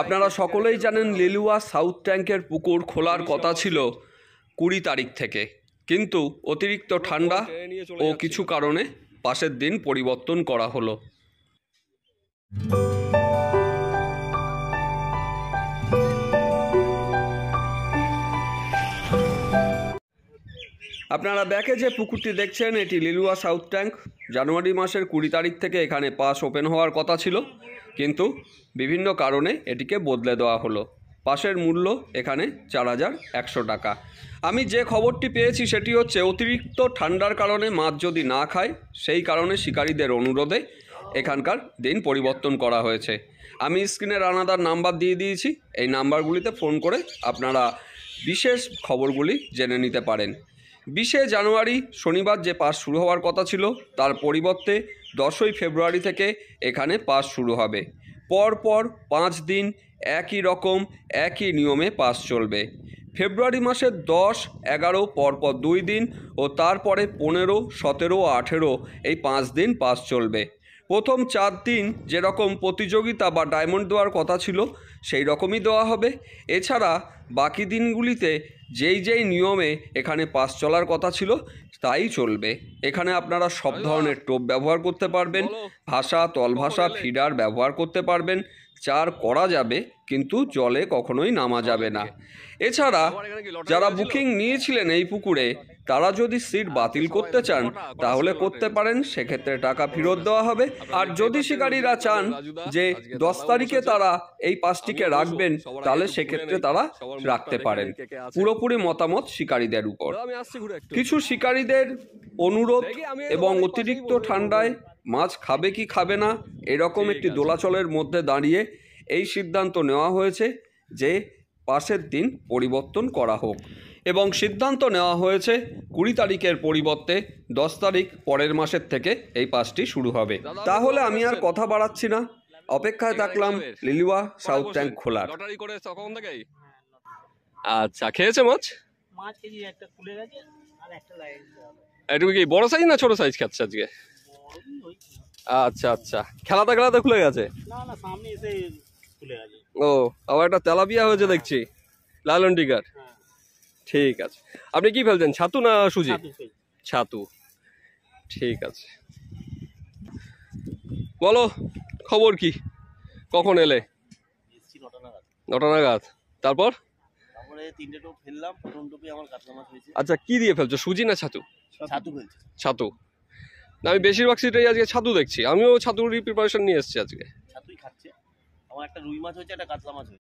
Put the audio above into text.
আপনারা সকলেই জানেন লিলুয়া সাউথ ট্যাঙ্কের পুকুর খোলার কথা ছিল 20 তারিখ থেকে, কিন্তু অতিরিক্ত ঠান্ডা ও কিছু কারণে পাশের দিন পরিবর্তন করা হলো। আপনারা ব্যাকে যে পুকুরটি দেখছেন এটি লিলুয়া সাউথ ট্যাঙ্ক। জানুয়ারি মাসের 20 তারিখ থেকে এখানে পাস ওপেন হওয়ার কথা ছিল, কিন্তু বিভিন্ন কারণে এটিকে বদলে দেওয়া হলো। পাসের মূল্য এখানে 4100 টাকা। আমি যে খবরটি পেয়েছি সেটি হচ্ছে অতিরিক্ত ঠান্ডার কারণে মাছ যদি না খায় সেই কারণে শিকারীদের অনুরোধে এখানকার দিন পরিবর্তন করা হয়েছে। আমি স্ক্রিনে রানাদার নাম্বার দিয়ে দিয়েছি, এই নাম্বারগুলিতে ফোন করে আপনারা বিশেষ খবরগুলি জেনে নিতে পারেন। 20 জানুয়ারি শনিবার যে পাস শুরু হওয়ার কথা ছিল তার পরিবর্তে 10 ফেব্রুয়ারি থেকে এখানে পাস শুরু হবে। পরপর 5 দিন একই রকম একই নিয়মে পাস চলবে। ফেব্রুয়ারি মাসের 10, 11 পরপর 2 দিন ও তারপরে 15, 17 ও 18 এই 5 দিন পাস চলবে। প্রথম 4 দিন যেরকম প্রতিযোগিতা বা ডায়মন্ড দেওয়ার কথা ছিল সেই রকমই দেওয়া হবে। এছাড়া বাকি দিনগুলিতে যেই নিয়মে এখানে পাস চলার কথা ছিল তাই চলবে। এখানে আপনারা সব ধরনের টোপ ব্যবহার করতে পারবেন, ভাষা, তলভাষা, ফিডার ব্যবহার করতে পারবেন। চার করা যাবে কিন্তু জলে কখনোই নামা যাবে না। এছাড়া যারা বুকিং নিয়েছিলেন এই পুকুরে তারা যদি সিট বাতিল করতে চান তাহলে করতে পারেন, সেক্ষেত্রে টাকা ফেরত দেওয়া হবে। আর যদি শিকারীরা চান যে 10 তারিখে তারা এই পাসটিকে রাখবেন তাহলে সেক্ষেত্রে তারা রাখতে পারেন। পুরোপুরি মতামত শিকারীদের উপর। কিছু শিকারীদের অনুরোধ এবং অতিরিক্ত ঠান্ডায় মাছ খাবে কি খাবে না এরকম একটি দোলাচলের মধ্যে দাঁড়িয়ে এই সিদ্ধান্ত নেওয়া হয়েছে যে পাসের দিন পরিবর্তন করা হোক, এবং সিদ্ধান্ত নেওয়া হয়েছে 20 তারিখের পরিবর্তে 10 তারিখ পরের মাসের থেকে এই পাসটি শুরু হবে। তাহলে আমি আর কথা বাড়াচ্ছি না, অপেক্ষায় থাকলাম লিলুয়া সাউথ ট্যাঙ্ক খোলার। আচ্ছা, খেয়েছে মাছ? মাছ কেজি একটা খুলে গেছে আর একটা লাইন হবে। একটু কি বড় সাইজ না ছোট সাইজ খাচ্ছে আজকে? আচ্ছা আচ্ছা, খেলাতে খুলে গেছে? না না, সামনে এসে খুলে গেছে। ও, আবার একটা তেলাপিয়া হয়েছে দেখছি, লালন টিকার। ঠিক আছে, আপনি কি ফেলছেন, ছাতু না সুজি? ছাতু। ঠিক আছে, বলো খবর কি, কখন এলে? 9টা নাগাদ। তারপর তিনটে টোপ ফেললাম, প্রথম টোপে আমার কাতলা মাছ হয়েছে। আচ্ছা, কি দিয়ে ফেলছো, সুজি না ছাতু? ছাতু ফেলছি। ছাতু না, আমি বেশিরভাগ সিটেই আজকে ছাতু দেখছি। আমিও ছাতুরই প্রিপারেশন নিয়ে এসেছি আজকে। ছাতুই খাচ্ছে। আমার একটা রুই মাছ হয়েছে, একটা কাতলা মাছ হয়েছে।